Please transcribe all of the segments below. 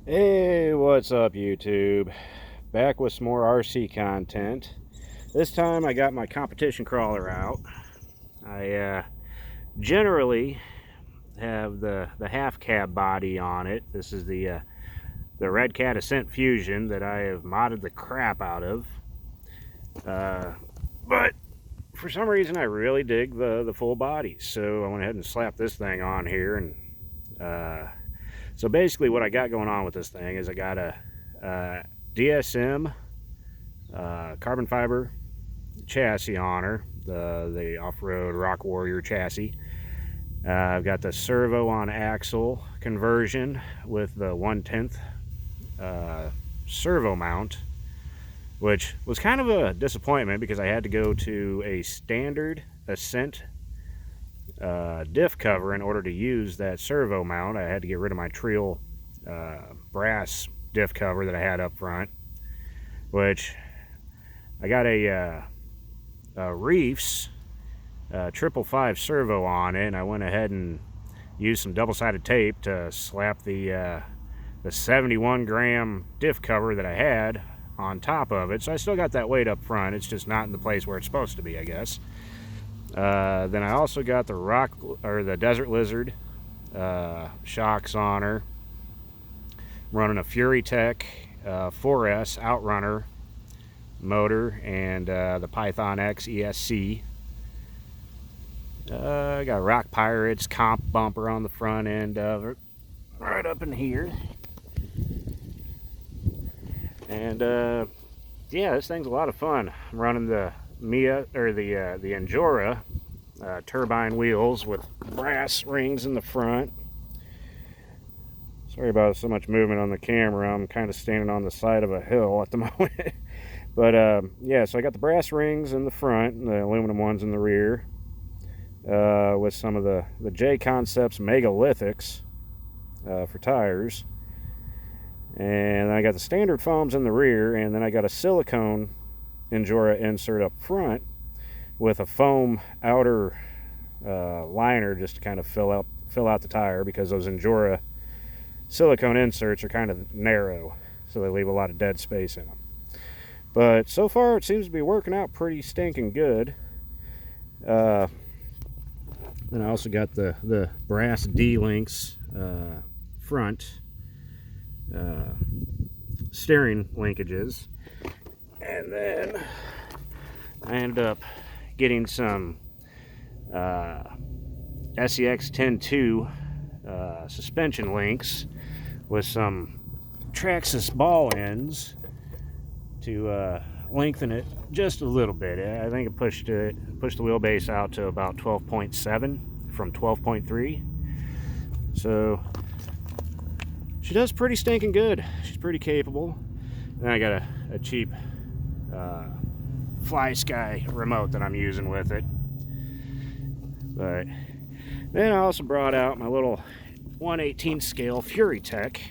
Hey, what's up YouTube? Back with some more RC content. This time I got my competition crawler out. I generally have the half cab body on it. This is the Redcat Ascent Fusion that I have modded the crap out of. But for some reason I really dig the full body, so I went ahead and slapped this thing on here. And so basically what I got going on with this thing is I got a DSM carbon fiber chassis on her, the off-road Rock Warrior chassis. I've got the servo on axle conversion with the 1/10 servo mount, which was kind of a disappointment because I had to go to a standard Ascent diff cover in order to use that servo mount. I had to get rid of my Trial brass diff cover that I had up front, which I got a Reefs 555 servo on it, and I went ahead and used some double-sided tape to slap the 71 gram diff cover that I had on top of it. So I still got that weight up front, it's just not in the place where it's supposed to be, I guess. Then I also got the Desert Lizard shocks on her. I'm running a Furitek 4S Outrunner motor and the Python X ESC. I got Rock Pirates comp bumper on the front end of it, right up in here. And yeah, this thing's a lot of fun. I'm running the the Endura turbine wheels with brass rings in the front. Sorry about so much movement on the camera. I'm kind of standing on the side of a hill at the moment. But yeah, so I got the brass rings in the front and the aluminum ones in the rear, with some of the J Concepts megalithics for tires. And then I got the standard foams in the rear, and then I got a silicone Endura insert up front with a foam outer liner just to kind of fill out the tire, because those Endura silicone inserts are kind of narrow, so they leave a lot of dead space in them. But so far it seems to be working out pretty stinking good. Then I also got the brass D-links front steering linkages, and then I ended up getting some SEX 10.2 suspension links with some Traxxas ball ends to lengthen it just a little bit. I think it pushed the wheelbase out to about 12.7 from 12.3. So she does pretty stinking good. She's pretty capable. Then I got a cheap Fly Sky remote that I'm using with it. But then I also brought out my little 1/18 scale Furitek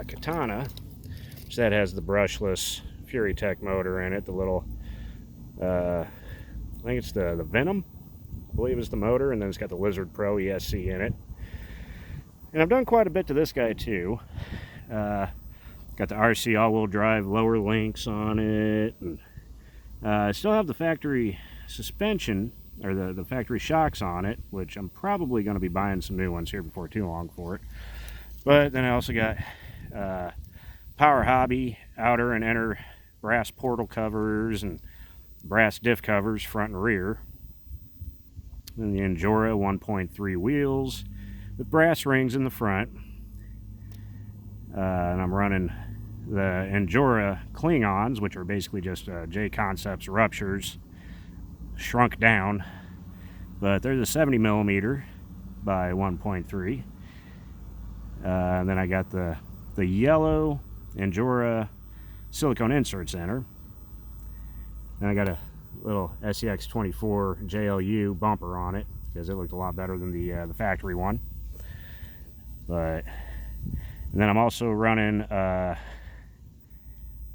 Katana, which that has the brushless Furitek motor in it. The little, I think it's the Venom, I believe is the motor, and then it's got the Lizard Pro ESC in it. And I've done quite a bit to this guy too. Got the RC all-wheel drive lower links on it, and I still have the factory suspension, or the factory shocks on it, which I'm probably going to be buying some new ones here before too long for it. But then I also got Power Hobby outer and inner brass portal covers and brass diff covers front and rear. Then the Endura 1.3 wheels with brass rings in the front. And I'm running the Endura Klingons, which are basically just J Concepts ruptures shrunk down, but they're the 70 millimeter by 1.3. And then I got the yellow Endura silicone inserts in her. Then I got a little SEX 24 JLU bumper on it because it looked a lot better than the factory one. But and then I'm also running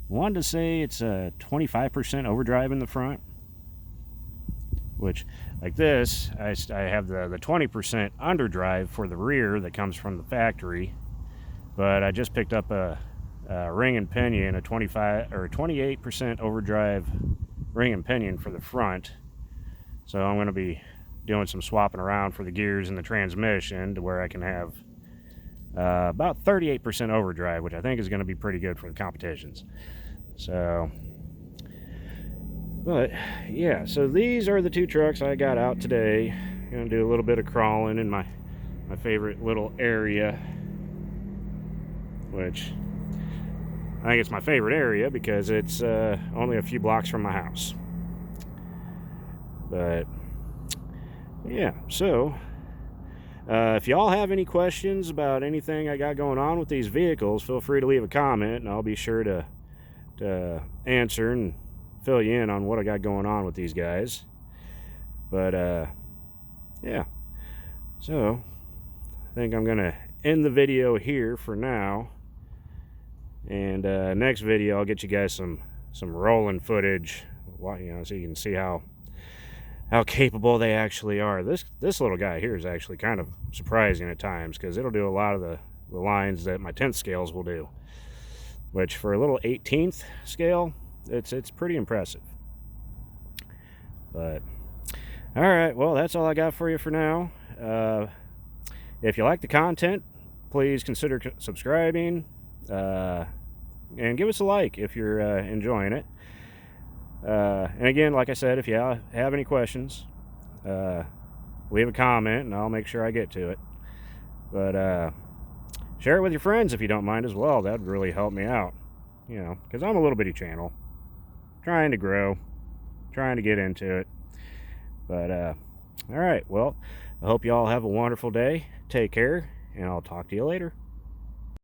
wanted to say it's a 25% overdrive in the front, which, like this, I have the 20% underdrive for the rear that comes from the factory, But I just picked up a ring and pinion, a 25 or 28% overdrive ring and pinion for the front. So I'm going to be doing some swapping around for the gears and the transmission to where I can have about 38% overdrive, which I think is going to be pretty good for the competitions. So, but yeah, so these are the two trucks I got out today. I'm going to do a little bit of crawling in my favorite little area, which I think it's my favorite area because it's only a few blocks from my house. But yeah, so if y'all have any questions about anything I got going on with these vehicles, feel free to leave a comment and I'll be sure to answer and fill you in on what I got going on with these guys. But yeah, so I think I'm gonna end the video here for now, and next video I'll get you guys some rolling footage, you know, so you can see how capable they actually are. This little guy here is actually kind of surprising at times because it'll do a lot of the lines that my 10th scales will do, which for a little 18th scale, it's pretty impressive. But all right, well, that's all I got for you for now. If you like the content, please consider subscribing and give us a like if you're enjoying it. And again, like I said, if you have any questions, leave a comment and I'll make sure I get to it. But share it with your friends if you don't mind as well. That would really help me out, you know, because I'm a little bitty channel, trying to grow, trying to get into it. But all right, well, I hope you all have a wonderful day. Take care, and I'll talk to you later.